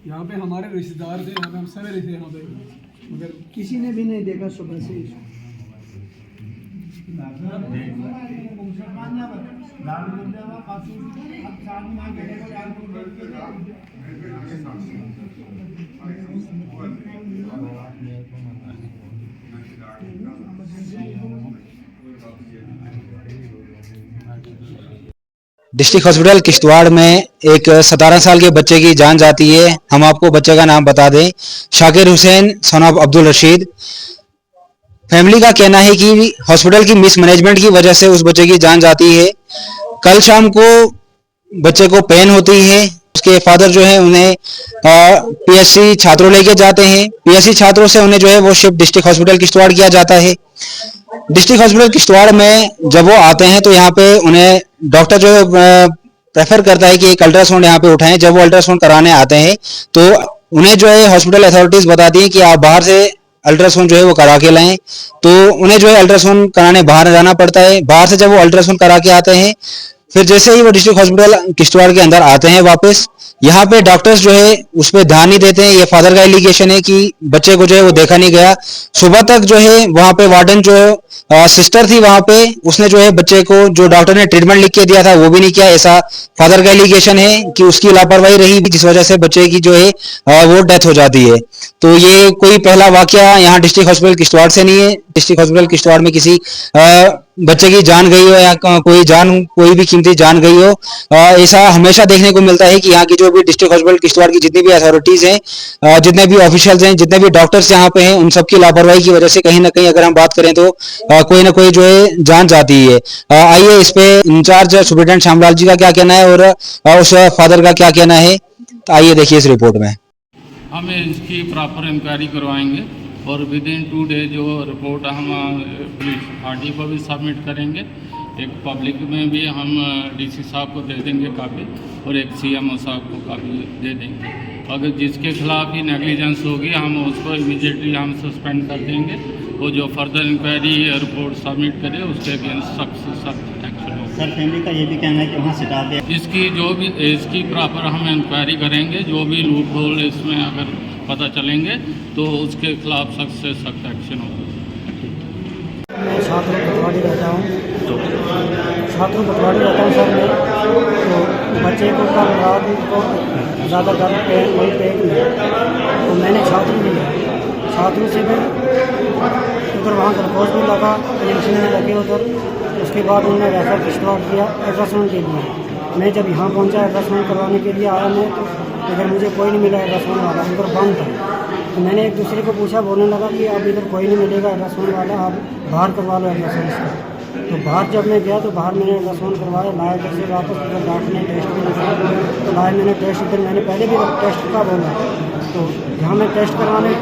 यहाँ पे हमारे रिश्तेदार थे, यहाँ पे हम सवेरे थे यहाँ पे, मगर किसी ने भी नहीं देखा सुबह से इसको। डिस्ट्रिक्ट हॉस्पिटल किश्तवाड़ में एक 17 साल के बच्चे की जान जाती है। हम आपको बच्चे का नाम बता दें, Shakir Hussain son of Abdul Rashid. Family का कहना है कि हॉस्पिटल की मिसमैनेजमेंट की वजह से उस बच्चे की जान जाती है। कल शाम को बच्चे को पेन होती है, उसके फादर जो है उन्हें पीएससी छात्रों लेके जाते हैं। पीएससी छात्रों से उन्हें जो है वो शिफ्ट डिस्ट्रिक्ट हॉस्पिटल किश्तवाड़ किया जाता है। डिस्ट्रिक्ट हॉस्पिटल किश्तवाड़ में जब वो आते हैं तो यहाँ पे उन्हें डॉक्टर जो प्रेफर करता है कि एक अल्ट्रासाउंड यहाँ पे उठाएं। जब वो अल्ट्रासाउंड कराने आते हैं तो उन्हें जो है हॉस्पिटल अथॉरिटीज बताती हैं कि आप बाहर से अल्ट्रासाउंड जो है वो करा के लाएं। तो उन्हें जो है अल्ट्रासाउंड कराने बाहर जाना पड़ता है। बाहर से जब वो अल्ट्रासाउंड करा के आते हैं, फिर जैसे ही वो डिस्ट्रिक्ट हॉस्पिटल किश्तवाड़ के अंदर आते हैं वापस, यहाँ पे डॉक्टर्स जो है उस पर ध्यान नहीं देते हैं। ये फादर का एलिगेशन है कि बच्चे को जो है वो देखा नहीं गया। सुबह तक जो है वहाँ पे वार्डन जो सिस्टर थी वहाँ पे, उसने जो है बच्चे को जो डॉक्टर ने ट्रीटमेंट लिख के दिया था वो भी नहीं किया। ऐसा फादर का एलिगेशन है कि उसकी लापरवाही रही जिस वजह से बच्चे की जो है वो डेथ हो जाती है। तो ये कोई पहला वाकया यहाँ डिस्ट्रिक्ट हॉस्पिटल किश्तवाड़ से नहीं है। डिस्ट्रिक्ट हॉस्पिटल किश्तवाड़ में किसी बच्चे की जान गई हो या कोई भी कीमती जान गई हो, ऐसा हमेशा देखने को मिलता है कि यहाँ की जो भी डिस्ट्रिक्ट हॉस्पिटल किश्तवाड़ की जितनी भी अथॉरिटीज हैं, जितने भी ऑफिशियल्स हैं, जितने भी डॉक्टर्स यहाँ पे हैं, उन सबकी लापरवाही की वजह से कहीं ना कहीं अगर हम बात करें तो कोई ना कोई जो है जान जाती है। आइए इस पे इंचार्ज सुप्रिटेंडेंट श्यामलाल जी का क्या कहना है और उस फादर का क्या कहना है, तो आइए देखिए इस रिपोर्ट में। हम इसकी प्रॉपर इंक्वायरी करवाएंगे और विद इन 2 डे जो रिपोर्ट हम पुलिस पार्टी को भी सबमिट करेंगे। एक पब्लिक में भी हम डीसी साहब को दे देंगे कापी और एक सीएमओ साहब को कापी दे देंगे। अगर जिसके खिलाफ ही नेग्लिजेंस होगी हम उसको इमीडिएटली हम सस्पेंड कर देंगे। वो जो फर्दर इंक्वायरी रिपोर्ट सबमिट करे उसके अगेंस्ट सख्त से सख्त एक्शन होगा। सर फैमिली का ये भी कहना है कि वहाँ स्टाफ है, इसकी प्रॉपर हम इंक्वायरी करेंगे। जो भी लूप होल इसमें अगर पता चलेंगे तो उसके खिलाफ सख्त से सख्त एक्शन होगा। मैं छात्र पटवाड़ी रहता हूँ सर। मैं तो बच्चे को कल रात को ज़्यादा दर्द पेट में, तो मैंने छात्रों से भी उधर वहाँ ग्लूकोज भी लगा, इंजेक्शन में लगे उधर। उसके बाद उन्होंने रेफर किश्तवाड़ किया अल्ट्रासाउंड के लिए। मैं जब यहाँ पहुँचा अल्ट्रासाउंड करवाने के लिए आया मैं, तो इधर मुझे कोई नहीं मिला अल्ट्रासाउंड वाला, उधर बंद था। तो मैंने एक दूसरे को पूछा, बोलने लगा कि अब इधर कोई नहीं मिलेगा अल्ट्रासाउंड वाला, आप बाहर करवा लो अल्ट्रासाउंड इसका। तो बाहर जब मैं गया तो बाहर मैंने अल्ट्रासाउंड करवाया, लाया इधर से वापस, उधर डॉक्टर ने टेस्ट भी निकाला। तो लाया मैंने टेस्ट, इधर मैंने पहले भी टेस्ट का बोला। तो जहाँ मैं टेस्ट करवाने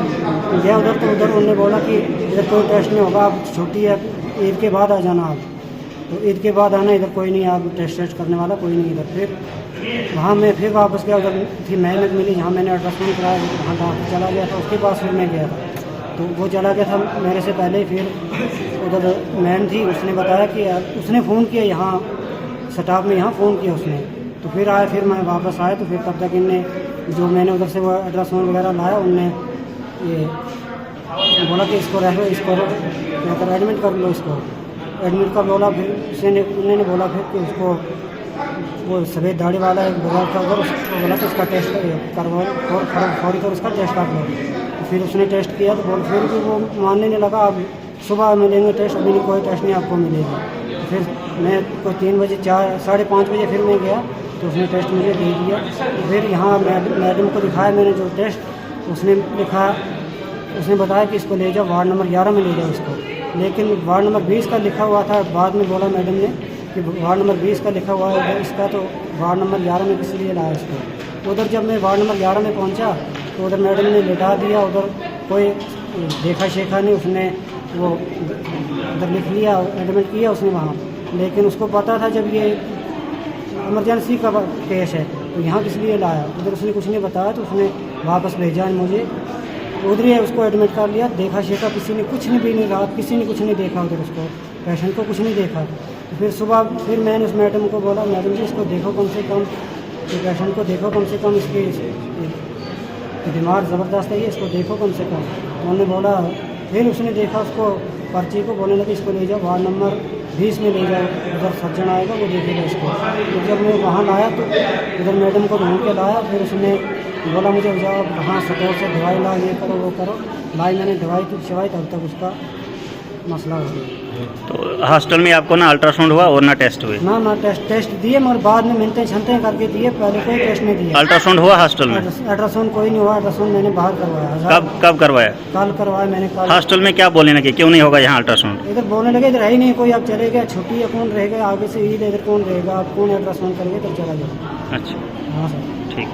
गया उधर, तो उधर उन्होंने बोला कि इधर कोई टेस्ट नहीं होगा, आप छुट्टी है, ईद के बाद आ जाना आप। तो ईद के बाद आना, इधर कोई नहीं, आप टेस्ट करने वाला कोई नहीं इधर। फिर वहाँ मैं फिर वापस गया, उधर थी मेहनत मिली जहाँ मैंने अल्ट्रासाउंड कराया, वहाँ डॉक्टर चला गया था। उसके पास फिर मैं गया था, तो वो चला गया था मेरे से पहले। फिर उधर मैम थी, उसने बताया कि उसने फ़ोन किया यहाँ स्टाफ में, यहाँ फ़ोन किया उसने। तो फिर आया, फिर मैं वापस आया। तो फिर तब तक इनने जो मैंने उधर से वो अल्ट्रासाउंड वगैरह लाया, उनने ये बोला कि इसको मतलब एडमिट कर लो, इसको एडमिट कर बोला। फिर उन्होंने बोला फिर कि उसको वो सफ़ेद दाढ़ी वाला एक बुजुर्ग था उधर, उसको बोला कि उसका टेस्ट करवाओ और फौरी तौर उसका टेस्ट कर लो। फिर उसने टेस्ट किया तो फिर भी वो मानने नहीं लगा, अब सुबह मिलेंगे टेस्ट, अभी नहीं कोई टेस्ट नहीं आपको मिलेगा। फिर मैं कोई 3 बजे 4-5:30 बजे फिर मैं गया, तो उसने टेस्ट मुझे दे दिया। फिर यहाँ मैडम को दिखाया मैंने जो टेस्ट, उसने लिखा, उसने बताया कि इसको ले जाओ वार्ड नंबर 11 में ले जाओ इसको। लेकिन वार्ड नंबर 20 का लिखा हुआ था, बाद में बोला मैडम ने कि वार्ड नंबर 20 का लिखा हुआ है इसका, तो वार्ड नंबर 11 में किस लिए लाया इसको। उधर जब मैं वार्ड नंबर 11 में पहुंचा तो उधर मैडम ने लिटा दिया, उधर कोई देखा शेखा नहीं, उसने वो उधर लिख लिया, एडमिट किया उसने वहाँ। लेकिन उसको पता था जब ये इमरजेंसी का केस है तो यहाँ किस लिए लाया, उधर उसने कुछ नहीं बताया। तो उसने वापस भेजा मुझे, उधर ही उसको एडमिट कर लिया। देखा शेखा किसी ने कुछ नहीं, भी नहीं, रात किसी ने कुछ नहीं देखा उधर, उसको पेशेंट को कुछ नहीं देखा। तो फिर सुबह फिर मैंने उस मैडम को बोला, मैडम जी इसको देखो कम से कम, तो पेशेंट को देखो कम से कम, इसकी बीमार ज़बरदस्त है, ये इसको देखो कम से कम। उन्होंने बोला, फिर उसने देखा उसको पर्ची को, बोलने लगे इसको ले जाओ वार्ड नंबर 20 में ले जाओ, उधर सज्जन आएगा वो देखेगा इसको। तो जब मैं वहाँ लाया तो उधर मैडम को ढूंढ के लाया, फिर उसने बोला मुझे जाओ वहाँ स्टोर से दवाई ला, ये करो वो करो। लाई मैंने दवाई तो खिलवाई, तब तक उसका मसला हो गया। तो हॉस्टल में आपको ना अल्ट्रासाउंड हुआ और ना टेस्ट हुए? ना टेस्ट दिए, मगर बाद में मिलते छनते करके दिए, पहले कोई टेस्ट नहीं दिया। अल्ट्रासाउंड हुआ हॉस्टल में? अल्ट्रासाउंड कोई नहीं हुआ, अल्ट्रासाउंड मैंने बाहर करवाया। कब करवाया? कल करवाया मैंने। कल हॉस्टल में क्या बोलने लगे, क्यों नहीं होगा यहाँ अल्ट्रासाउंड? इधर बोलने लगे इधर है ही नहीं कोई, अब चले गए, छुट्टी है, कौन रहेगा आगे से ईद, इधर कौन रहेगा, आप कौन अल्ट्रासाउंड करेंगे तब चला जाए। अच्छा, हाँ सर। ठीक।